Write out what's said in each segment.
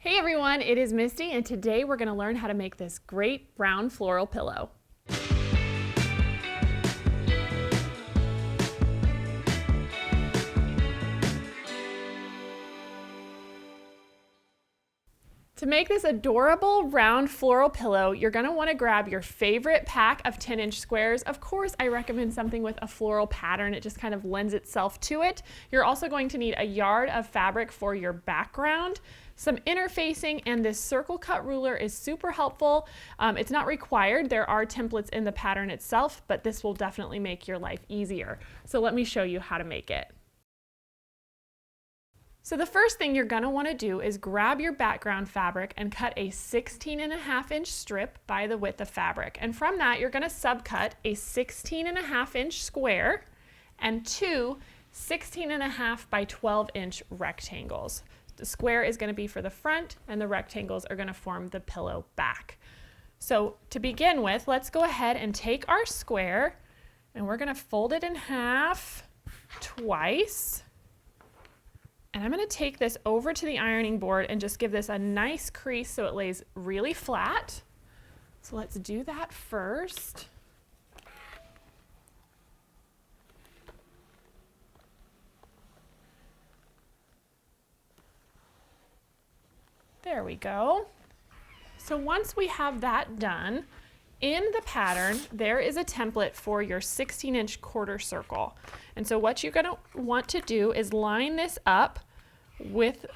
Hey everyone, it is Misty, and today we're going to learn how to make this great brown floral pillow. To make this adorable round floral pillow, you're going to want to grab your favorite pack of 10-inch squares. Of course, I recommend something with a floral pattern. It just kind of lends itself to it. You're also going to need a yard of fabric for your background, some interfacing, and this circle cut ruler is super helpful. It's not required. There are templates in the pattern itself, but this will definitely make your life easier. So let me show you how to make it. So the first thing you're going to want to do is grab your background fabric and cut a 16.5-inch strip by the width of fabric. And from that, you're going to subcut a 16.5-inch square and two 16.5 by 12-inch rectangles. The square is going to be for the front and the rectangles are going to form the pillow back. So to begin with, let's go ahead and take our square and we're going to fold it in half twice. And I'm going to take this over to the ironing board and just give this a nice crease so it lays really flat. So let's do that first. There we go. So once we have that done, in the pattern, there is a template for your 16-inch quarter circle. And so what you're going to want to do is line this up with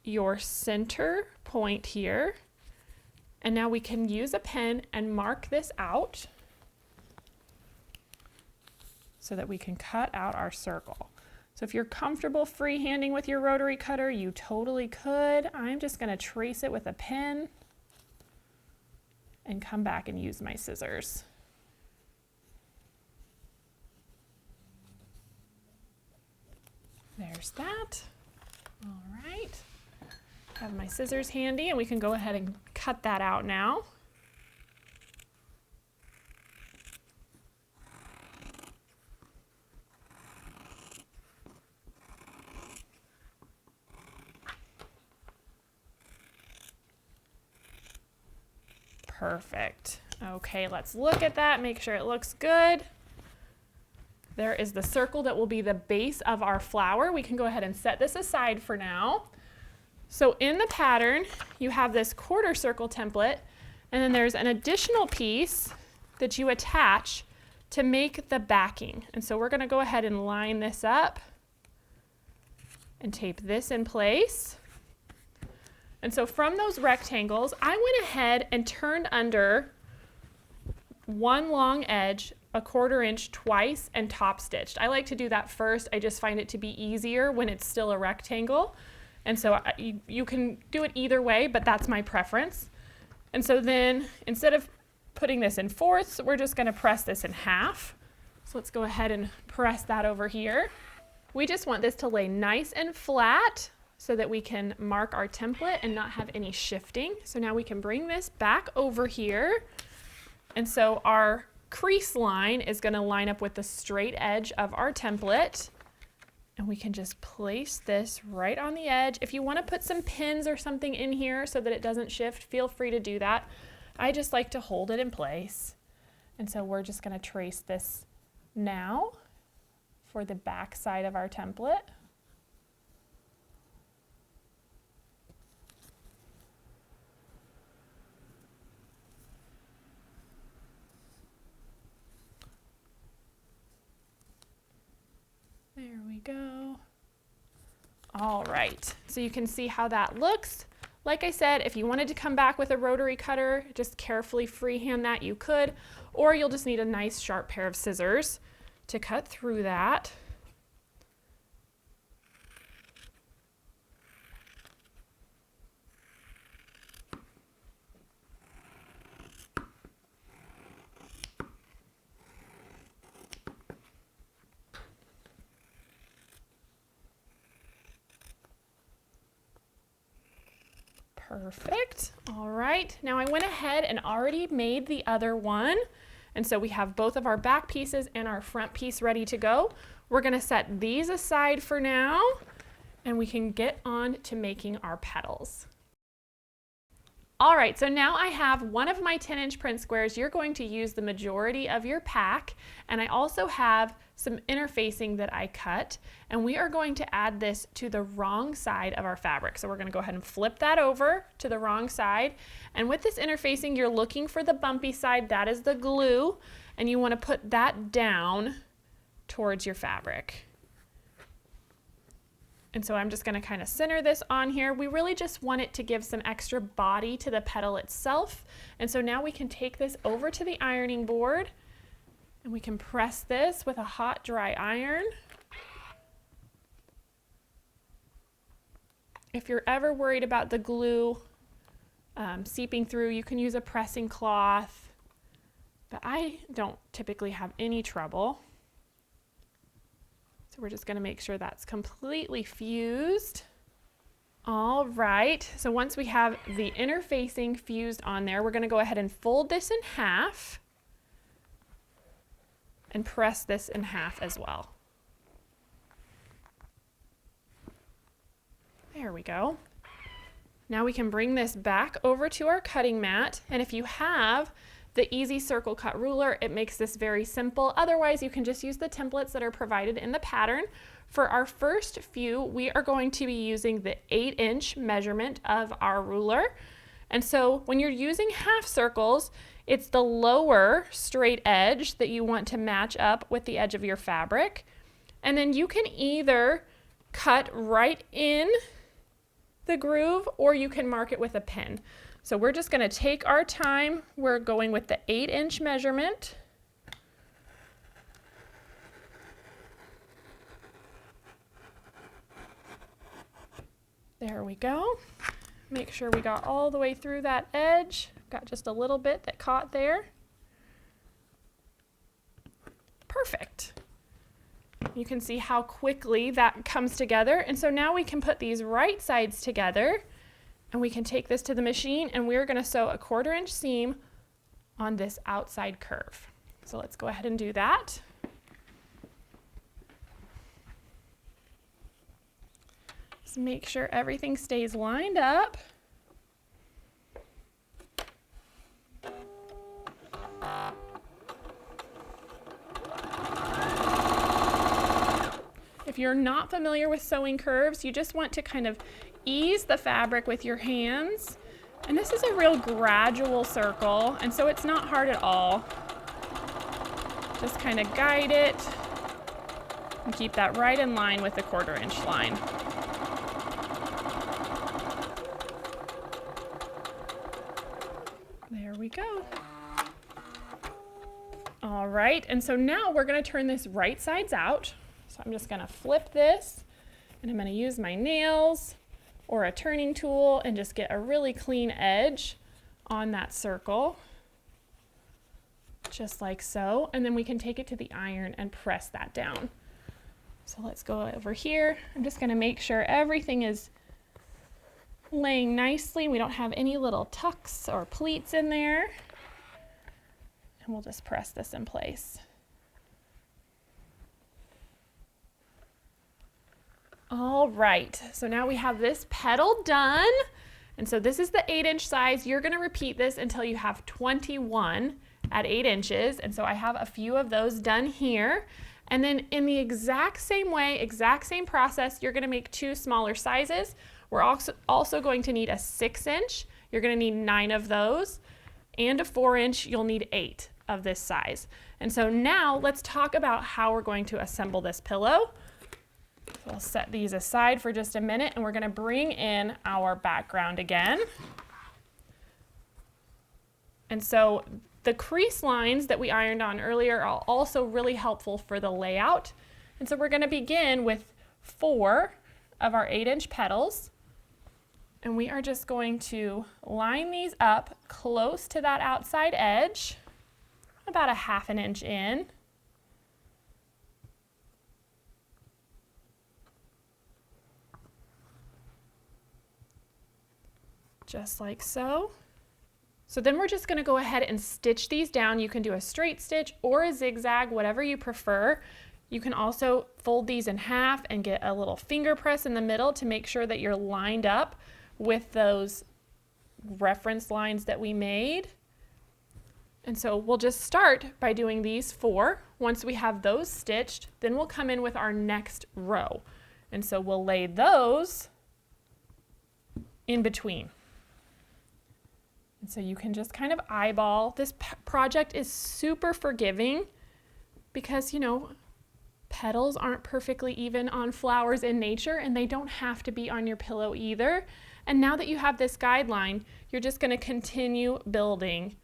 your center point here. And now we can use a pen and mark this out so that we can cut out our circle. So if you're comfortable freehanding with your rotary cutter, you totally could. I'm just going to trace it with a pen and come back and use my scissors. There's that. All right. Have my scissors handy and we can go ahead and cut that out now. Perfect. Okay, let's look at that, make sure it looks good. There is the circle that will be the base of our flower. We can go ahead and set this aside for now. So in the pattern, you have this quarter circle template, and then there's an additional piece that you attach to make the backing. And so we're going to go ahead and line this up and tape this in place. And so from those rectangles, I went ahead and turned under one long edge 1/4 inch twice and top stitched. I like to do that first. I just find it to be easier when it's still a rectangle. And so you can do it either way, but that's my preference. And so then instead of putting this in fourths, we're just going to press this in half. So let's go ahead and press that over here. We just want this to lay nice and flat so that we can mark our template and not have any shifting. So now we can bring this back over here. And so our crease line is going to line up with the straight edge of our template. And we can just place this right on the edge. If you want to put some pins or something in here so that it doesn't shift, feel free to do that. I just like to hold it in place. And so we're just going to trace this now for the back side of our template. There we go. All right, so you can see how that looks. Like I said, if you wanted to come back with a rotary cutter, just carefully freehand that, you could, or you'll just need a nice sharp pair of scissors to cut through that. Perfect. All right, now I went ahead and already made the other one. And so we have both of our back pieces and our front piece ready to go. We're going to set these aside for now, and we can get on to making our petals. All right, so now I have one of my 10-inch print squares. You're going to use the majority of your pack, and I also have some interfacing that I cut, and we are going to add this to the wrong side of our fabric. So we're gonna go ahead and flip that over to the wrong side, and with this interfacing, you're looking for the bumpy side, that is the glue, and you wanna put that down towards your fabric. And so I'm just going to kind of center this on here. We really just want it to give some extra body to the petal itself. And so now we can take this over to the ironing board and we can press this with a hot, dry iron. If you're ever worried about the glue seeping through, you can use a pressing cloth, but I don't typically have any trouble. So we're just going to make sure that's completely fused. All right, so once we have the interfacing fused on there, we're going to go ahead and fold this in half and press this in half as well. There we go. Now we can bring this back over to our cutting mat, and if you have the easy circle cut ruler, it makes this very simple. Otherwise, you can just use the templates that are provided in the pattern. For our first few, we are going to be using the 8-inch measurement of our ruler. And so when you're using half circles, it's the lower straight edge that you want to match up with the edge of your fabric. And then you can either cut right in the groove or you can mark it with a pin. So we're just going to take our time. We're going with the 8-inch measurement. There we go. Make sure we got all the way through that edge. Got just a little bit that caught there. Perfect. You can see how quickly that comes together. And so now we can put these right sides together. And we can take this to the machine and we're going to sew a 1/4 inch seam on this outside curve. So let's go ahead and do that. Just make sure everything stays lined up. If you're not familiar with sewing curves, you just want to kind of ease the fabric with your hands. And this is a real gradual circle, and so it's not hard at all. Just kind of guide it and keep that right in line with the 1/4 inch line. There we go. All right, and so now we're going to turn this right sides out. So I'm just going to flip this, and I'm going to use my nails or a turning tool and just get a really clean edge on that circle, just like so. And then we can take it to the iron and press that down. So let's go over here. I'm just going to make sure everything is laying nicely. We don't have any little tucks or pleats in there. And we'll just press this in place. All right, so now we have this petal done. And so this is the 8-inch size. You're gonna repeat this until you have 21 at 8 inches. And so I have a few of those done here. And then in the exact same way, exact same process, you're gonna make 2 smaller sizes. We're also going to need a 6-inch. You're gonna need 9 of those. And a 4-inch, you'll need 8 of this size. And so now let's talk about how we're going to assemble this pillow. We'll set these aside for just a minute and we're going to bring in our background again. And so the crease lines that we ironed on earlier are also really helpful for the layout. And so we're going to begin with 4 of our 8-inch petals. And we are just going to line these up close to that outside edge, about a 1/2 inch in. Just like so. So then we're just going to go ahead and stitch these down. You can do a straight stitch or a zigzag, whatever you prefer. You can also fold these in half and get a little finger press in the middle to make sure that you're lined up with those reference lines that we made. And so we'll just start by doing these 4. Once we have those stitched, then we'll come in with our next row. And so we'll lay those in between. And so you can just kind of eyeball. This project is super forgiving because, you know, petals aren't perfectly even on flowers in nature, and they don't have to be on your pillow either. And now that you have this guideline, you're just going to continue building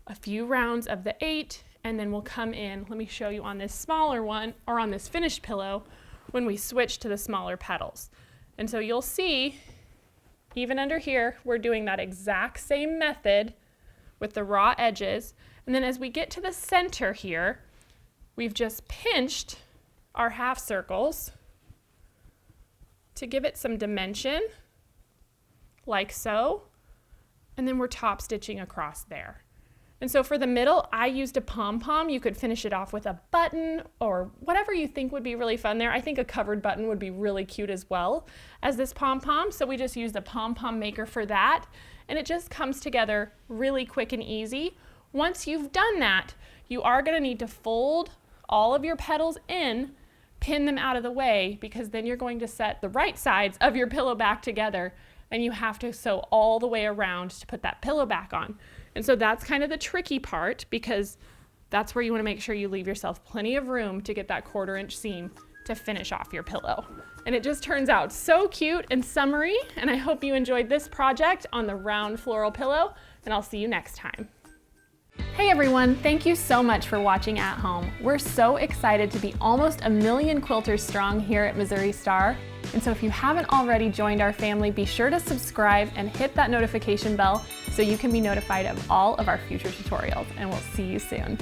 a few rounds of the 8, and then we'll come in. Let me show you on this smaller one, or on this finished pillow, when we switch to the smaller petals. And so you'll see, even under here, we're doing that exact same method with the raw edges. And then as we get to the center here, we've just pinched our half circles to give it some dimension, like so. And then we're top stitching across there. And so for the middle, I used a pom-pom. You could finish it off with a button or whatever you think would be really fun there. I think a covered button would be really cute as well as this pom-pom. So we just used a pom-pom maker for that. And it just comes together really quick and easy. Once you've done that, you are going to need to fold all of your petals in, pin them out of the way, because then you're going to set the right sides of your pillow back together, and you have to sew all the way around to put that pillow back on. And so that's kind of the tricky part, because that's where you want to make sure you leave yourself plenty of room to get that 1/4 inch seam to finish off your pillow. And it just turns out so cute and summery, and I hope you enjoyed this project on the round floral pillow, and I'll see you next time. Hey everyone, thank you so much for watching at home. We're so excited to be almost 1 million quilters strong here at Missouri Star. And so if you haven't already joined our family, be sure to subscribe and hit that notification bell so you can be notified of all of our future tutorials, and we'll see you soon.